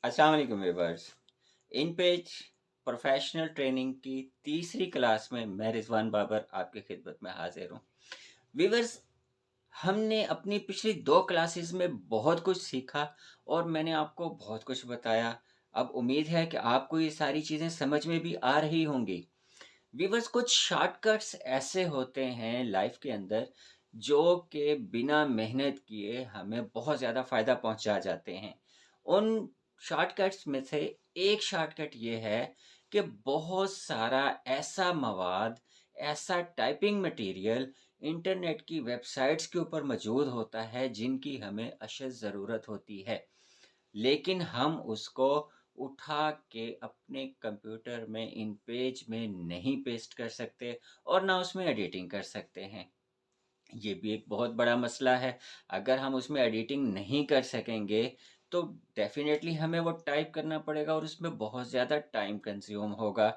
अस्सलाम वालेकुम व्यूअर्स। इन page professional training की तीसरी क्लास में मैं रिजवान बाबर आपकी खिदमत में हाजिर हूँ। व्यूअर्स, हमने अपनी पिछली दो क्लासेस में बहुत कुछ सीखा और मैंने आपको बहुत कुछ बताया। अब उम्मीद है कि आपको ये सारी चीज़ें समझ में भी आ रही होंगी। व्यूअर्स, कुछ शॉर्टकट्स ऐसे होते हैं लाइफ के अंदर जो कि बिना मेहनत किए हमें बहुत ज़्यादा फ़ायदा पहुंचा जाते हैं। उन शॉर्टकट्स में से एक शॉर्टकट ये है कि बहुत सारा ऐसा मवाद, ऐसा टाइपिंग मटेरियल इंटरनेट की वेबसाइट्स के ऊपर मौजूद होता है जिनकी हमें अशद ज़रूरत होती है। लेकिन हम उसको उठा के अपने कंप्यूटर में इन पेज में नहीं पेस्ट कर सकते और ना उसमें एडिटिंग कर सकते हैं। ये भी एक बहुत बड़ा मसला है। अगर हम उसमें एडिटिंग नहीं कर सकेंगे तो डेफ़िनेटली हमें वो टाइप करना पड़ेगा और उसमें बहुत ज़्यादा टाइम कंज़्यूम होगा।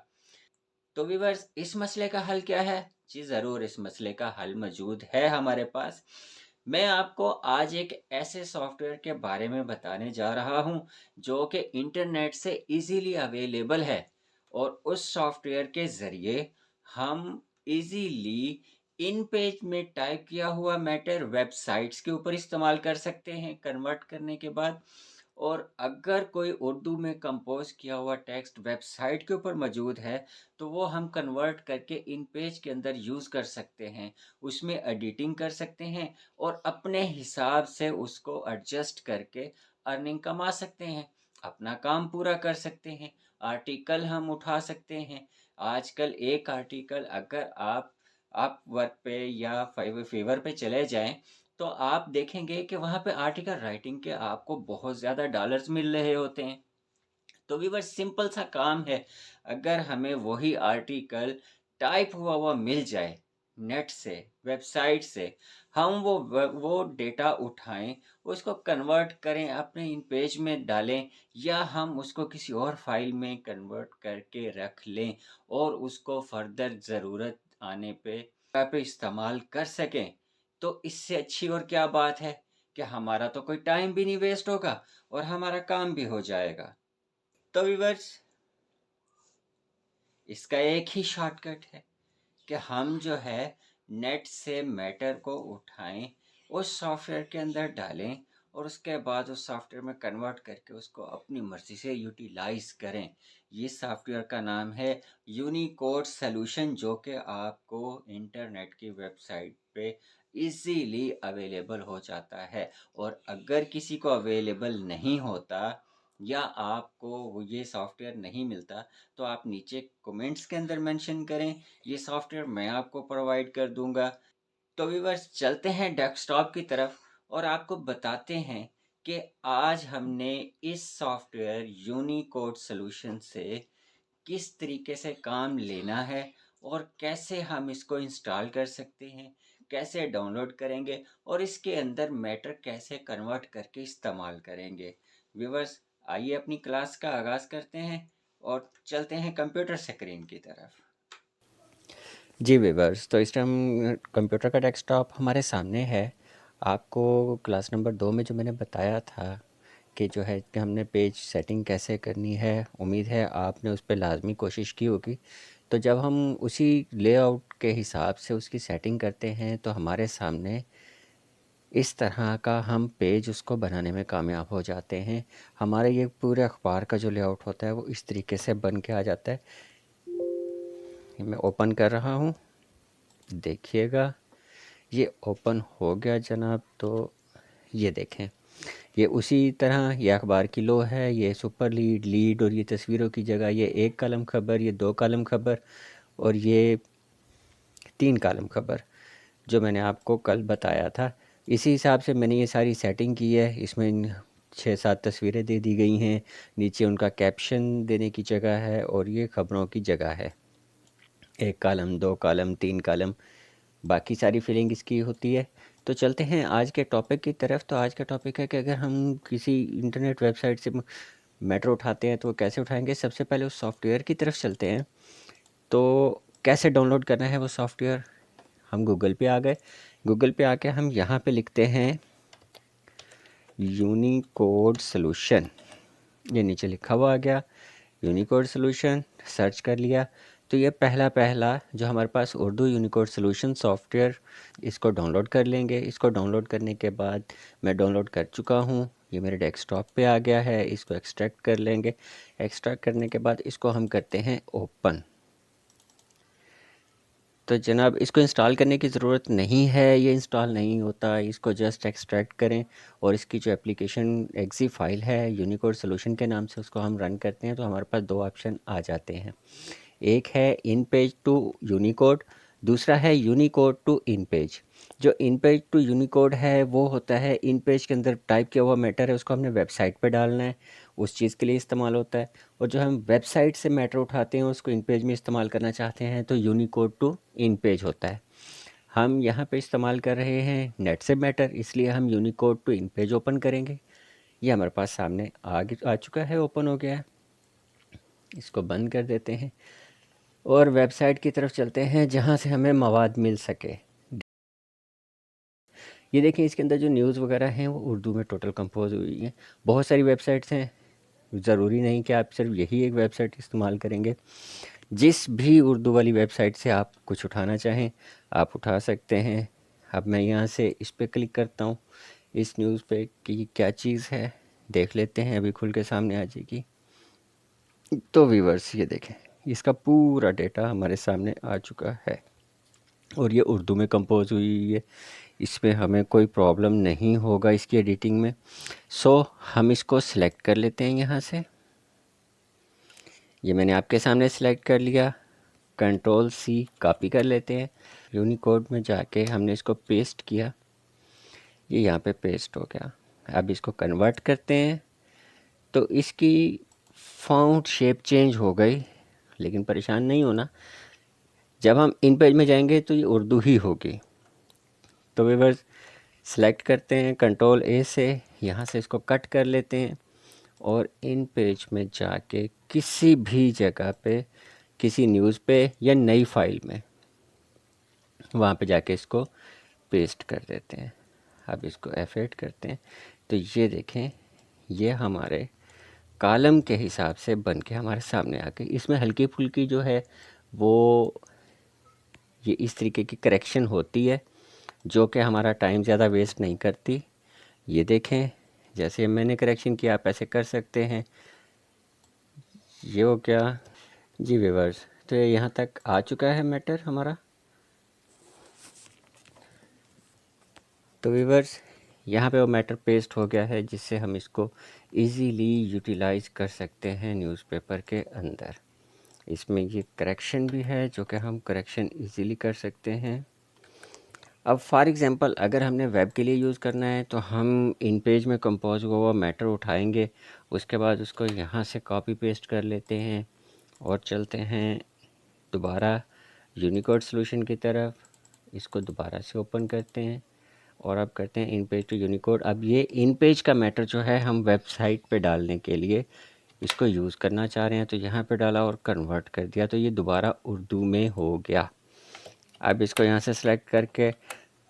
तो व्यूअर्स, इस मसले का हल क्या है? जी ज़रूर, इस मसले का हल मौजूद है हमारे पास। मैं आपको आज एक ऐसे सॉफ्टवेयर के बारे में बताने जा रहा हूँ जो कि इंटरनेट से इजीली अवेलेबल है और उस सॉफ्टवेयर के ज़रिए हम इजीली इन पेज में टाइप किया हुआ मैटर वेबसाइट्स के ऊपर इस्तेमाल कर सकते हैं कन्वर्ट करने के बाद। और अगर कोई उर्दू में कंपोज़ किया हुआ टेक्स्ट वेबसाइट के ऊपर मौजूद है, तो वो हम कन्वर्ट करके इन पेज के अंदर यूज़ कर सकते हैं। उसमें एडिटिंग कर सकते हैं और अपने हिसाब से उसको एडजस्ट करके अर्निंग कमा सकते हैं। अपना काम पूरा कर सकते हैं। आर्टिकल हम उठा सकते हैं। आजकल एक आर्टिकल अगर आप वर्क पे या फ़ीवर पे चले जाएँ, तो आप देखेंगे कि वहाँ पे आर्टिकल राइटिंग के आपको बहुत ज़्यादा डॉलर्स मिल रहे होते हैं। तो व्यूअर्स, सिंपल सा काम है। अगर हमें वही आर्टिकल टाइप हुआ हुआ मिल जाए नेट से, वेबसाइट से, हम वो डेटा उठाएँ, उसको कन्वर्ट करें, अपने इन पेज में डालें या हम उसको किसी और फ़ाइल में कन्वर्ट करके रख लें और उसको फ़र्दर ज़रूरत आने पे इस्तेमाल कर सकें, तो इससे अच्छी और क्या बात है कि हमारा तो कोई टाइम भी नहीं वेस्ट होगा और हमारा काम भी हो जाएगा। तो व्यूअर्स, इसका एक ही शॉर्टकट है कि हम जो है नेट से मैटर को उठाएं, उस सॉफ्टवेयर के अंदर डालें और उसके बाद उस सॉफ्टवेयर में कन्वर्ट करके उसको अपनी मर्ज़ी से यूटिलाइज़ करें। ये सॉफ्टवेयर का नाम है यूनिकोड सॉल्यूशन, जो कि आपको इंटरनेट की वेबसाइट पे इजीली अवेलेबल हो जाता है। और अगर किसी को अवेलेबल नहीं होता या आपको ये सॉफ्टवेयर नहीं मिलता, तो आप नीचे कमेंट्स के अंदर मेंशन करें, ये सॉफ्टवेयर मैं आपको प्रोवाइड कर दूंगा। तो व्यूअर्स, चलते हैं डेस्कटॉप की तरफ और आपको बताते हैं कि आज हमने इस सॉफ्टवेयर यूनिकोड सॉल्यूशन से किस तरीके से काम लेना है और कैसे हम इसको इंस्टॉल कर सकते हैं, कैसे डाउनलोड करेंगे और इसके अंदर मैटर कैसे कन्वर्ट करके इस्तेमाल करेंगे। व्यूअर्स, आइए अपनी क्लास का आगाज़ करते हैं और चलते हैं कंप्यूटर स्क्रीन की तरफ। जी व्यूअर्स, तो इस टाइम कंप्यूटर का डेस्कटॉप हमारे सामने है। आपको क्लास नंबर 2 में जो मैंने बताया था कि जो है कि हमने पेज सेटिंग कैसे करनी है, उम्मीद है आपने उस पे लाज़मी कोशिश की होगी। तो जब हम उसी लेआउट के हिसाब से उसकी सेटिंग करते हैं तो हमारे सामने इस तरह का हम पेज उसको बनाने में कामयाब हो जाते हैं। हमारे ये पूरे अखबार का जो लेआउट होता है वो इस तरीके से बन के आ जाता है। ये मैं ओपन कर रहा हूँ, देखिएगा ये ओपन हो गया जनाब। तो ये देखें, ये उसी तरह ये अखबार की लो है, ये सुपर लीड लीड और ये तस्वीरों की जगह ये एक कलम खबर, ये दो कलम खबर और ये तीन कलम खबर जो मैंने आपको कल बताया था। इसी हिसाब से मैंने ये सारी सेटिंग की है। इसमें 6-7 तस्वीरें दे दी गई हैं, नीचे उनका कैप्शन देने की जगह है और ये ख़बरों की जगह है। एक कॉलम, दो कॉलम, तीन कॉलम, बाकी सारी फिलिंग इसकी होती है। तो चलते हैं आज के टॉपिक की तरफ। तो आज का टॉपिक है कि अगर हम किसी इंटरनेट वेबसाइट से मैटर उठाते हैं तो वो कैसे उठाएंगे। सबसे पहले उस सॉफ्टवेयर की तरफ चलते हैं। तो कैसे डाउनलोड करना है वो सॉफ्टवेयर, हम गूगल पे आ गए। गूगल पे आके हम यहाँ पे लिखते हैं यूनिकोड सॉल्यूशन। ये नीचे लिखा हुआ आ गया यूनिकोड सॉल्यूशन। सर्च कर लिया तो ये पहला जो हमारे पास उर्दू यूनिकोड सॉल्यूशन सॉफ्टवेयर, इसको डाउनलोड कर लेंगे। इसको डाउनलोड करने के बाद मैं डाउनलोड कर चुका हूँ, ये मेरे डेस्कटॉप पे आ गया है। इसको एक्सट्रैक्ट कर लेंगे। एक्सट्रैक्ट करने के बाद इसको हम करते हैं ओपन। तो जनाब इसको इंस्टॉल करने की ज़रूरत नहीं है, ये इंस्टॉल नहीं होता। इसको जस्ट एक्सट्रैक्ट करें और इसकी जो एप्लीकेशन एक्सी फ़ाइल है यूनिकोड सॉल्यूशन के नाम से, उसको हम रन करते हैं तो हमारे पास दो ऑप्शन आ जाते हैं। एक है इन पेज टू यूनिकोड, दूसरा है यूनिकोड टू इन पेज। जो इन पेज टू यूनिकोड है वो होता है इन पेज के अंदर टाइप किया हुआ मैटर है, उसको हमने वेबसाइट पे डालना है, उस चीज़ के लिए इस्तेमाल होता है। और जो हम वेबसाइट से मैटर उठाते हैं उसको इन पेज में इस्तेमाल करना चाहते हैं तो यूनिकोड टू इन पेज होता है। हम यहाँ पे इस्तेमाल कर रहे हैं नेट से मैटर, इसलिए हम Unicode to InPage open करेंगे। ये हमारे पास सामने आ चुका है, ओपन हो गया है। इसको बंद कर देते हैं और वेबसाइट की तरफ चलते हैं जहाँ से हमें मवाद मिल सके। ये देखें इसके अंदर जो न्यूज़ वगैरह हैं वो उर्दू में टोटल कंपोज हुई हैं। बहुत सारी वेबसाइट्स हैं, ज़रूरी नहीं कि आप सिर्फ यही एक वेबसाइट इस्तेमाल करेंगे। जिस भी उर्दू वाली वेबसाइट से आप कुछ उठाना चाहें आप उठा सकते हैं। अब मैं यहाँ से इस पर क्लिक करता हूँ, इस न्यूज़ पे कि क्या चीज़ है देख लेते हैं, अभी खुल के सामने आ जाएगी। तो व्यूअर्स ये देखें इसका पूरा डेटा हमारे सामने आ चुका है और ये उर्दू में कंपोज हुई है। इसमें हमें कोई प्रॉब्लम नहीं होगा इसकी एडिटिंग में। सो हम इसको सिलेक्ट कर लेते हैं यहाँ से। ये मैंने आपके सामने सिलेक्ट कर लिया। कंट्रोल सी कॉपी कर लेते हैं। यूनिकोड में जाके हमने इसको पेस्ट किया, ये यहाँ पे पेस्ट हो गया। अब इसको कन्वर्ट करते हैं तो इसकी फ़ॉन्ट शेप चेंज हो गई, लेकिन परेशान नहीं होना, जब हम इन पेज में जाएंगे तो ये उर्दू ही होगी। तो व्यूअर्स सेलेक्ट करते हैं कंट्रोल ए से, यहाँ से इसको कट कर लेते हैं और इन पेज में जाके किसी भी जगह पे, किसी न्यूज़ पे या नई फाइल में, वहाँ पे जाके इसको पेस्ट कर देते हैं। अब इसको F8 करते हैं तो ये देखें ये हमारे कॉलम के हिसाब से बन के हमारे सामने आ गई। इसमें हल्की फुल्की जो है वो ये इस तरीके की करेक्शन होती है जो कि हमारा टाइम ज़्यादा वेस्ट नहीं करती। ये देखें जैसे मैंने करेक्शन किया आप ऐसे कर सकते हैं। ये हो क्या जी व्यूअर्स, तो यहाँ तक आ चुका है मैटर हमारा। तो व्यूअर्स यहाँ पे वो मैटर पेस्ट हो गया है जिससे हम इसको इजीली यूटिलाइज कर सकते हैं न्यूज़पेपर के अंदर। इसमें ये करेक्शन भी है जो कि हम करेक्शन इजीली कर सकते हैं। अब फॉर एग्ज़ाम्पल अगर हमने वेब के लिए यूज़ करना है तो हम इन पेज में कंपोज हुआ हुआ मैटर उठाएंगे, उसके बाद उसको यहाँ से कॉपी पेस्ट कर लेते हैं और चलते हैं दोबारा यूनिकोड सॉल्यूशन की तरफ। इसको दोबारा से ओपन करते हैं और अब करते हैं इन पेज टू यूनिकोड। अब ये इन पेज का मैटर जो है हम वेबसाइट पे डालने के लिए इसको यूज़ करना चाह रहे हैं तो यहाँ पे डाला और कन्वर्ट कर दिया तो ये दोबारा उर्दू में हो गया। अब इसको यहाँ से सेलेक्ट करके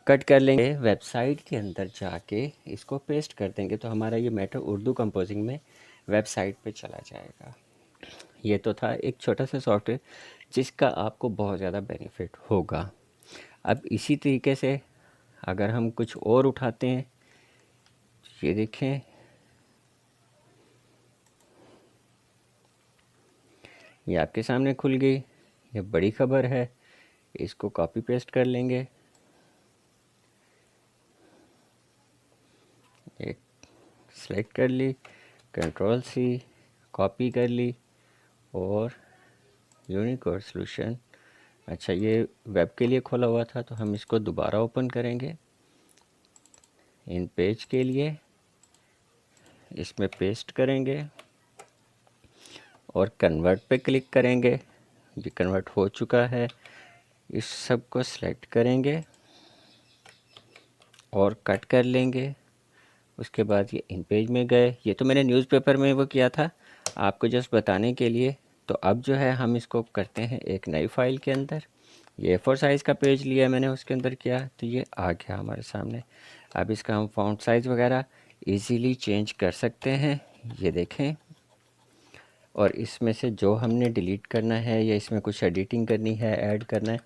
कट कर लेंगे, वेबसाइट के अंदर जाके इसको पेस्ट कर देंगे तो हमारा ये मैटर उर्दू कंपोजिंग में वेबसाइट पे चला जाएगा। ये तो था एक छोटा सा सॉफ्टवेयर जिसका आपको बहुत ज़्यादा बेनिफिट होगा। अब इसी तरीके से अगर हम कुछ और उठाते हैं, ये देखें ये आपके सामने खुल गई, ये बड़ी खबर है। इसको कॉपी पेस्ट कर लेंगे, एक सेलेक्ट कर ली, कंट्रोल सी कॉपी कर ली और यूनिकोड सॉल्यूशन। अच्छा ये वेब के लिए खोला हुआ था तो हम इसको दोबारा ओपन करेंगे। इन पेज के लिए इसमें पेस्ट करेंगे और कन्वर्ट पे क्लिक करेंगे। ये कन्वर्ट हो चुका है। इस सब को सिलेक्ट करेंगे और कट कर लेंगे। उसके बाद ये इन पेज में गए। ये तो मैंने न्यूज़पेपर में वो किया था आपको जस्ट बताने के लिए। तो अब जो है हम इसको करते हैं एक नई फाइल के अंदर। ये A4 साइज़ का पेज लिया मैंने, उसके अंदर किया तो ये आ गया हमारे सामने। अब इसका हम फ़ॉन्ट साइज़ वगैरह इजीली चेंज कर सकते हैं। ये देखें और इसमें से जो हमने डिलीट करना है या इसमें कुछ एडिटिंग करनी है, ऐड करना है,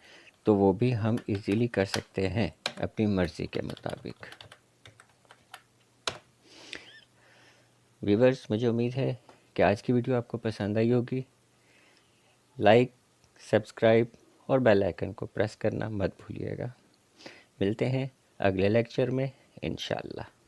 तो वो भी हम इजीली कर सकते हैं अपनी मर्ज़ी के मुताबिक। व्यूअर्स, मुझे उम्मीद है कि आज की वीडियो आपको पसंद आई होगी। लाइक, सब्सक्राइब और बेल आइकन को प्रेस करना मत भूलिएगा। मिलते हैं अगले लेक्चर में इंशाल्लाह।